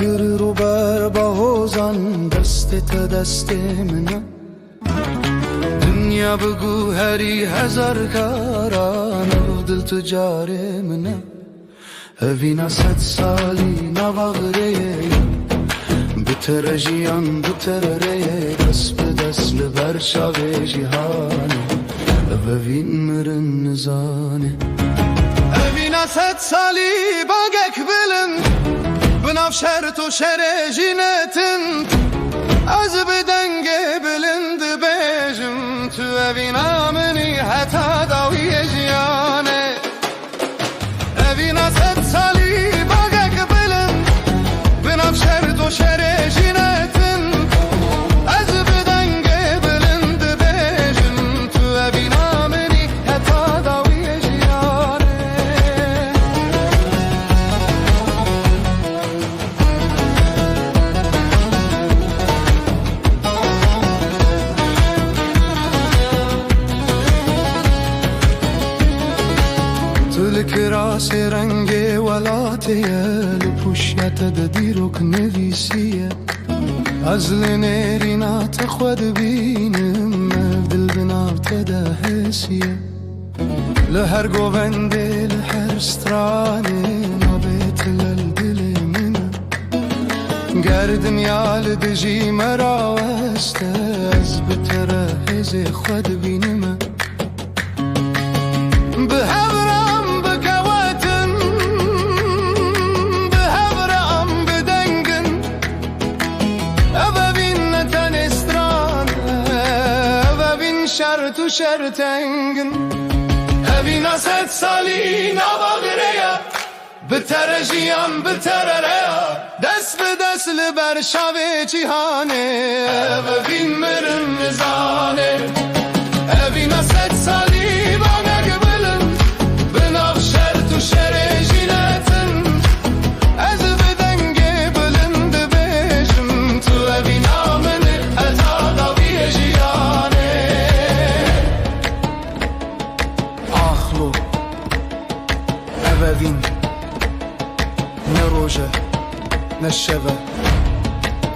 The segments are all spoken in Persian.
گر رو بر بازان دست تا دست منه دنیا بگو هری هزار کاران و دل تجاره منه اوینا 100 سالی نواغره بتر جیان بتر ره دست به دست لبر شاوه جیهانه اوین مرن نزانه اوینا 100 سالی باگک بلند بناف شرط و شر جینتن از بدنگ بلند بیجم تو اوینا منی حتا داوی جیانه اوینا 100 سالی باگک بلند بناف شرط و شر جینتن از بدنگ بلند بیجم تو اوینا منی حتا داوی جیانه تلك راس رنگ ولاتیه لپوشیت ددیروک نویسیه از لنرینات خود بینم دل بناوت ده حسیه لهر گوونده لهر سترانه نابت للدل منه گردن یال دجی مراوسته از بتره هز خود بینم به هبرم بکواتن به هبرم بدنگن اوین نتن استران اوین شرط و شرطنگن اوینا 100 سالی نواغره بتر جیان بتر ریا دست به دست لبر شاوه جیهانه اوین مرن نزانه اوینا 100 سالی باگک بلند بناف شرط و شر جینتن از بدنگ بلند بیجم تو اوینا من حتا داوی جیانه آخلو اوین نروجه نشبه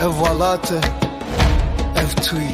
اف ولاته اف توی